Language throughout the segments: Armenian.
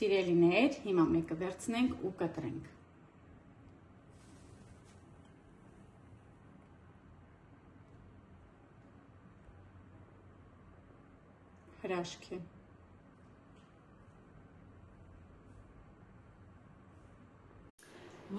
Սիրելիներ, հիմա մեկը վերցնենք ու կտրենք։ Հրաշք է։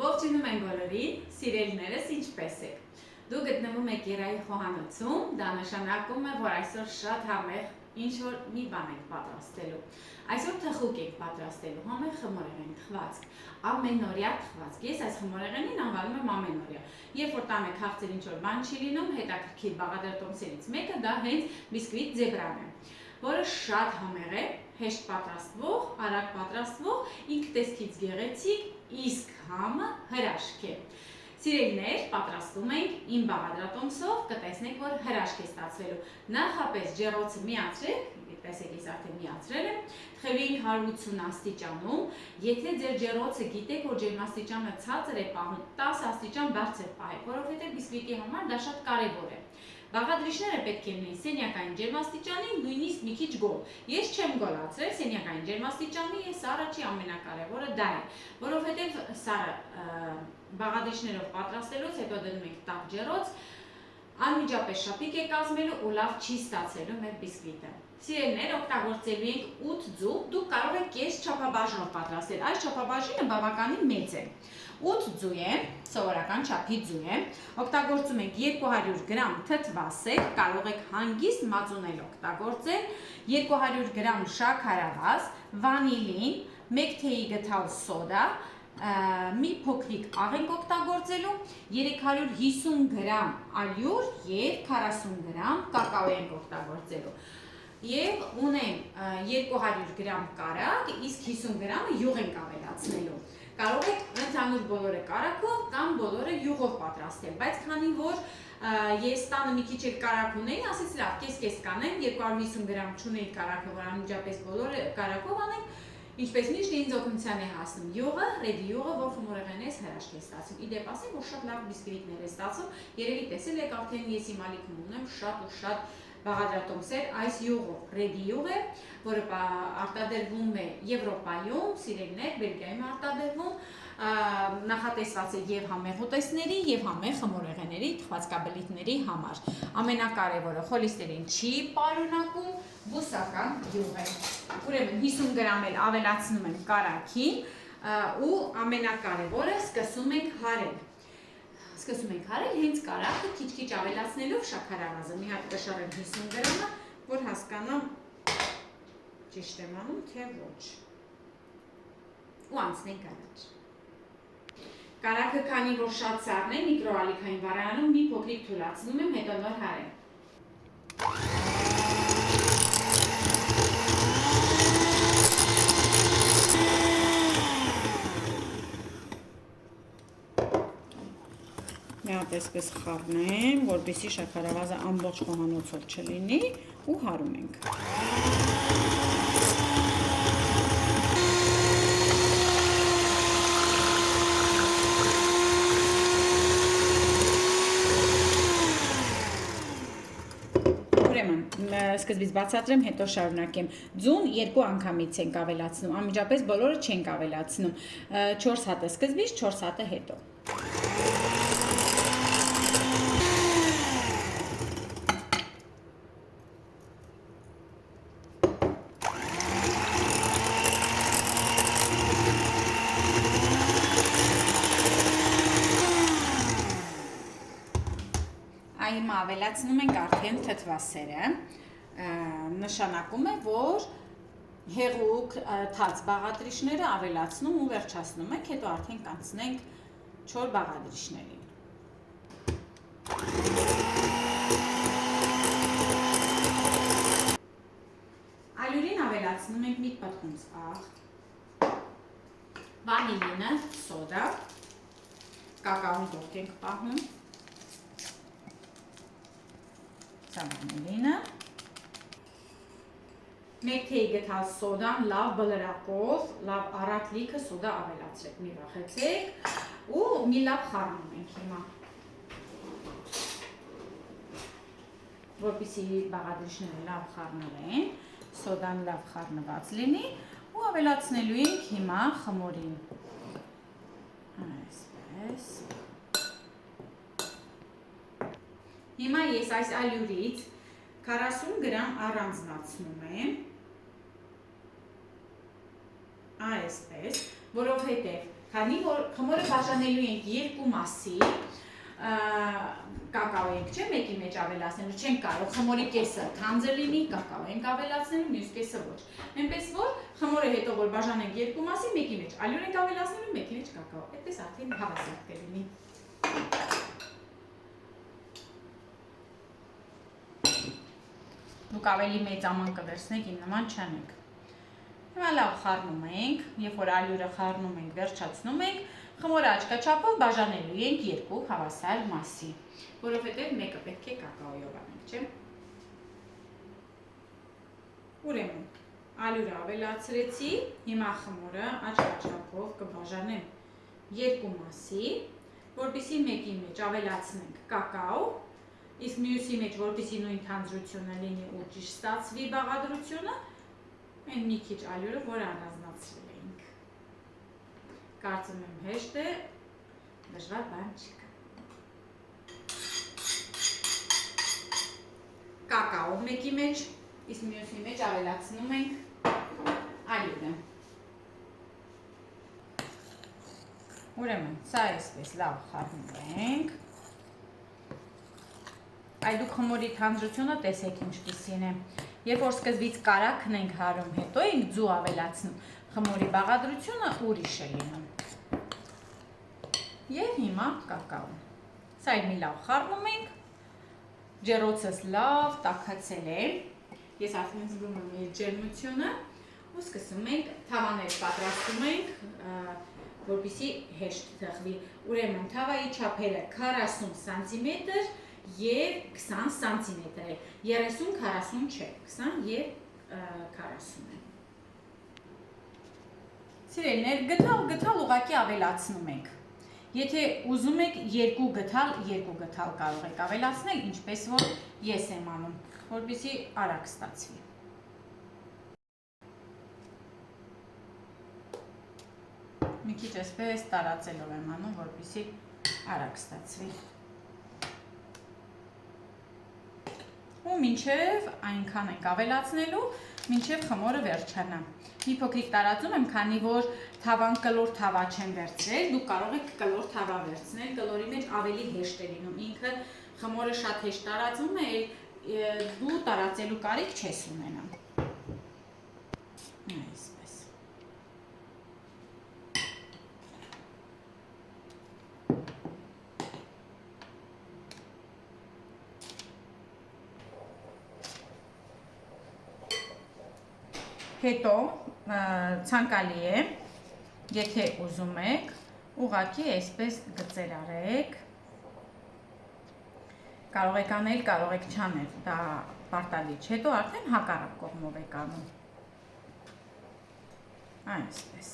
Ողջունում եմ բոլորին, սիրելիներս, ինչպե՞ս եք։ Դու գտնվում եք Երայի խոհանոցում, դա նշանակում է, որ այսօր շատ համեղ ինչ-որ մի բան եք պատրաստելու։ Այսօր թխուկ եք պատրաստելու, համեղ խմորեղեն թխվածք, ամենօրյա թխվածք։ Ես այս խմորեղենին անվանում եմ ամենօրյա։ Երբ որ տանը քաղցր ինչ-որ բան չի լինում, հետաքրքիր բաղադրատոմսերից մեկը դա հենց բիսկվիտ զեբրան է, որը շատ համեղ է, հեշտ պատրաստվող, արագ պատրաստվող, ինքը տեսքից գեղեցիկ, իսկ համը հրաշք է։ Սիրելիներ, պատրաստում ենք իմ բաղադրատոմսով, կտեսնեք, որ հրաշք է ստացվելու։ Նախապես ջեռոցը միացրեք, տեսեք ես արդեն միացրել եմ, թխելու ենք 180 աստիճանում, եթե ձեր ջեռոցը գիտեք, որ ջերմաստիճանը ցածր է պահում, 10 աստիճան բարձր պահեք, որովհետև բիսկվիտի համար դա շատ կարևոր է։ Բաղադրիչները պետք է լինեն սենյակային ջերմաստիճանի, նույնիսկ մի քիչ գոլ։ Ես չեմ գոլացրել սենյակային ջերմաստիճանի, ես առաջի ամենակարևորը դա է, որովհետև սարը բաղադրիչներով պատրաստելուց հետո դնում ենք տաք ջեռոց, անմիջապես շապիկ է կազմելու ու լավ չի ստացելու մեր բիսկվիտը։ Սիրելիներ, օգտագործելու ենք 8 ձու, դուք կարող եք կես չափաբաժնով պատրաստել, այս չափաբաժինը բավականին մեծ է։ 8 ձու է, սովորական չափի ձու է, օգտագործում ենք 200 գրամ թթվասեր, կարող եք հանգիստ մածունել օգտագործել, 200 գրամ շաքարավազ, վանիլին, 1 թեյի գթալ սոդա, մի փոքրիկ աղ ենք օգտագործելու, 350 գրամ ալյուր և 40 գրամ կակաո ենք օգտագործելու։ Եվ ունեմ 200 գրամ կարագ, իսկ 50 գրամը յուղ ենք ավելացնելու։ Կարող եք ընդհանուր բոլորը կարագով կամ բոլորը յուղով պատրաստել, բայց քանի որ ես տանը մի քիչ էլ կարագ ունեի, ասեցի լավ, կես-կես կանեմ, 250 գրամ չունեի կարագը, որ անմիջապես բոլորը կարագով անեմ, ինչպես միշտ ինձ օգնության է հասնում յուղը, ռեդի յուղը, որ խմորեղենից հրաշք է ստացում։ Ի դեպ ասեմ, որ շատ լավ բիսկվիտներ է ստացում, երևի տեսել եք արդեն ես իմ ալիքում ունեմ շատ ու շատ բաղադրատոմսեր այս յուղով, ռեդի յուղ է, որը արտադրվում է Եվրոպայում, սիրելիներ, Բելգիայում արտադրվում, նախատեսված է և համեղ ուտեստների, և համեղ խմորեղենների, թխվածքաբլիթների համար։ Ամենակարևորը խոլեստերին չի պարունակում, բուսական յուղ է։ Ուրեմն 50 գրամ էլ ավելացնում եմ կարագին ու ամենակարևորը սկսում ենք հարել։ Սկսում ենք հարել հենց կարագը քիչ-քիչ ավելացնելով շաքարավազը։ Մի հատ կշարեմ 50 գրամը, որ հասկանամ ճիշտ եմ անում, թե ոչ։ Ու անցնենք առաջ։ Կարագը քանի որ շատ սառն է, միկրոալիքային վարայանում մի փոքրիկ թուլացնում եմ, հետո նոր հարեմ։ Մի հատ այսպես խառնեմ, որպեսզի շաքարավազը ամբողջ խոհանոցով չլինի ու հարում ենք։ Ուրեմն, սկզբից բացատրեմ, հետո շարունակեմ։ Ձուն երկու անգամից ենք ավելացնում, անմիջապես բոլորը չենք ավելացնում։ 4 հատը սկզբից, 4 հատը հետո։ Հիմա ավելացնում ենք արդեն թթվասերը, նշանակում է, որ հեղուկ թաց բաղադրիչները ավելացնում ու վերջացնում ենք, հետո արդեն կանցնենք չոր բաղադրիչներին։ Ալյուրին ավելացնում ենք մի պտղունց աղ, վանիլինը, սոդա, կակաոն կողք ենք պահում, վանիլինը, 1 թեյի գթալ սոդան, լավ բլրակով, լավ առատ լիքը սոդա ավելացրեք, մի վախեցեք ու մի լավ խառնում ենք հիմա, որպեսզի բաղադրիչները լավ խառնվեն, սոդան լավ խառնված լինի ու ավելացնելու ենք հիմա խմորին։ Այսպես։ Հիմա ես այս ալյուրից 40 գրամ առանձնացնում եմ, այսպես, որովհետև քանի որ խմորը բաժանելու ենք երկու մասի, կակաո ենք, չէ, մեկի մեջ ավելացնելու, չենք կարող խմորի կեսը թանձր լինի, կակաո ենք ավելացնելու, մյուս կեսը ոչ։ Այնպես որ խմորը հետո որ բաժանենք երկու մասի, մեկի մեջ ալյուր ենք ավելացնելու, մեկի մեջ կակաո։ Այդպես արդեն հավասար կլինի։ Դուք ավելի մեծ աման կվերցնեք, իմ նման չանեք։ Հիմա լավ խառնում ենք, երբ որ ալյուրը խառնում ենք, վերջացնում ենք, խմորը աչքաչափով բաժանելու ենք երկու հավասար մասի, որովհետև մեկը պետք է կակաոյով անենք, չէ։ Ուրեմն, ալյուրը ավելացրեցի, հիմա խմորը աչքաչափով կբաժանեմ երկու մասի, որպեսզի մեկի մեջ ավելացնենք կակաո, իսկ մյուսի մեջ որպեսզի նույն թանձրությունը լինի ու ճիշտ ստացվի բաղադրությունը, այն մի քիչ ալյուրը, որ առանձնացրել էինք։ Կարծում եմ հեշտ է, դժվար բան չկա։ Կակաո մեկի մեջ, իսկ մյուսի մեջ ավելացնում ենք ալյուրը։ Ուրեմն, սա այսպես լավ խառնում ենք։ Այ դուք խմորի թանձրությունը տեսեք ինչպիսին է։ Երբ որ սկզբից կարագն ենք հարում, հետո ենք ձու ավելացնում, խմորի բաղադրությունը ուրիշ է լինում։ Եվ հիմա կակաո։ Սա մի լավ խառնում ենք, ջեռոցս լավ տաքացել է, ես արդեն զգում եմ իր ջերմությունը, ու սկսում ենք թավաներ պատրաստում ենք, որպեսզի հեշտ թխվի։ Ուրեմն թավայի չափերը 40 սանտիմետր և 20 սանտիմետր է, 30-40 չէ, 20 և 40 է։ Սիրելիներ, գթալ ուղղակի ավելացնում ենք։ Եթե ուզում եք երկու գթալ կարող եք ավելացնել, ինչպես որ ես եմ անում, որպեսզի արագ ստացվի։ Մի քիչ այսպես տարածելով եմ անում, որպեսզի արագ ստացվի։ Ու մինչև այնքան ենք ավելացնելու, մինչև խմորը վերջանա։ Մի փոքրիկ տարածում եմ, քանի որ թավան կլոր թավա չեմ վերցրել, դուք կարող եք կլոր թավա վերցնել, կլորի մեջ ավելի հեշտ է լինում, ինքը խմորը շատ հեշտ տարածում է, դու տարածելու կարիք չես ունենա։ Այսպես։ Հետո ցանկալի է, եթե ուզում եք, ուղղակի այսպես գծեր արեք, կարող եք անել, կարող եք չանել, դա պարտադիր չէ, հետո արդեն հակառակ կողմով եք անում, այսպես։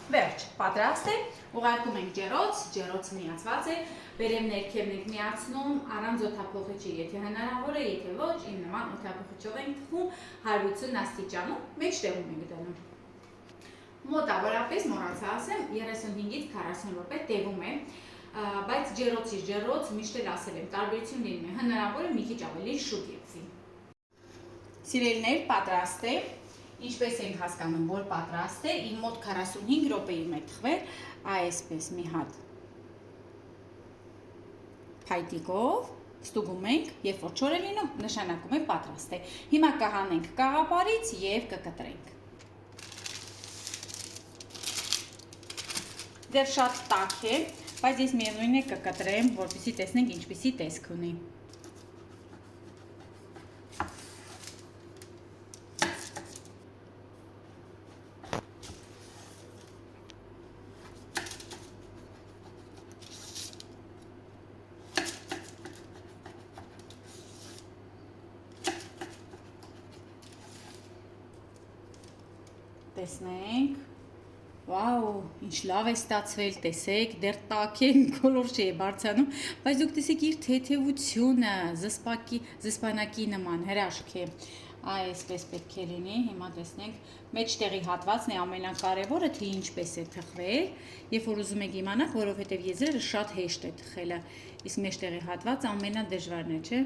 Վերջ, պատրաստ է, ուղարկում ենք ջեռոց, ջեռոցը միացված է, վերև ներքևն ենք միացնում, առանց օդափոխիչի, եթե հնարավոր է, եթե ոչ, իմ նման օդափոխիչով ենք թխում 180 աստիճանում, մեջտեղում ենք դնում։ Մոտավորապես մոռացա ասեմ, 35-ից 40 րոպե տևում է, բայց ջեռոցից ջեռոց միշտ էլ ասել եմ, տարբերություն լինում է, հնարավոր է մի քիչ ավելի շուտ եփվի։ Սիրելիներ, պատրաստ է։ Ինչպես ենք հասկանում, որ պատրաստ է, իմ մոտ 45 րոպեում է թխվել, այսպես մի հատ փայտիկով ստուգում ենք, երբ որ չոր է լինում, նշանակում է պատրաստ է։ Հիմա կհանենք կաղապարից և կկտրենք։ Դեռ շատ տաք է, բայց ես միևնույն է կկտրեմ, որպեսզի տեսնենք ինչպիսի տեսք ունի։ Տեսնենք, Վաու, ինչ լավ է ստացվել, տեսեք, դեռ տաք է, կոլոր չի է բարձանում, բայց դուք տեսեք իր թեթևությունը, զսպանակի նման հրաշք է։ Այսպես պետք է լինի, հիմա տեսնենք, մեջտեղի հատվածն է ամենակարևորը, թե ինչպես է թխվել, երբ որ ուզում եք իմանալ, որովհետև եզրերը շատ հեշտ է թխելը, իսկ մեջտեղի հատվածը ամենադժվարն է, չէ՞։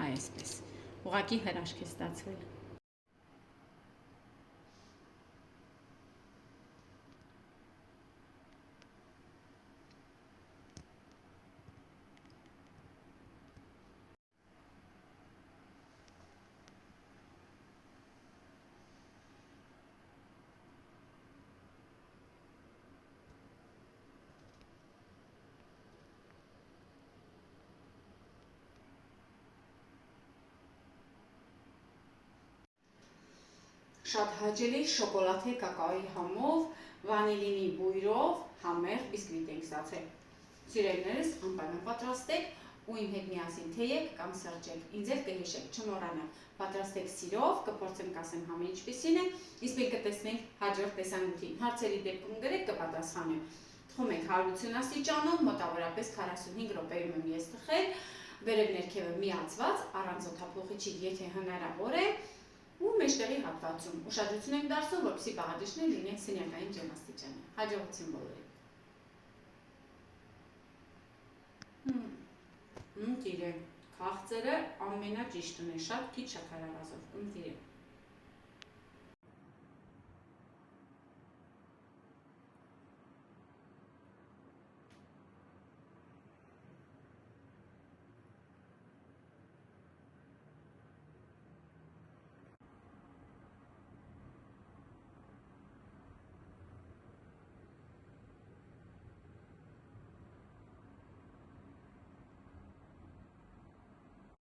Այսպես։ Ուղղակի հրաշք է ստացվել։ Շատ հաճելի շոկոլադե կակաոյի համով, վանիլինի բույրով համեղ բիսկվիտ ենք ստացել։ Սիրելիներս, անպայման պատրաստեք ու իմ հետ միասին թեյեք կամ սրճեք։ Ինձ էլ կհիշեք, չմոռանաք, պատրաստեք սիրով, կփորձեմ կասեմ համը ինչպիսին է, իսկ մենք կտեսնենք հաջորդ տեսանյութին։ Հարցերի դեպքում գրեք, կպատասխանեմ։ Թխում ենք 180 աստիճանում, մոտավորապես 45 րոպեում եմ ես թխել, վերև ներքևը միացված, առանց օդափոխիչի, եթե հնարավոր է, ու մեջտեղի հատվածում ուշադրություն ենք դարձնում, որպեսզի բաղադրիչները լինեն սենյակային ջերմաստիճանի։ Հաջողություն բոլորին։ Ընտիրե, քաղցրը ամենաճիշտն է, շատ քիչ շաքարավազով, ընտիրե։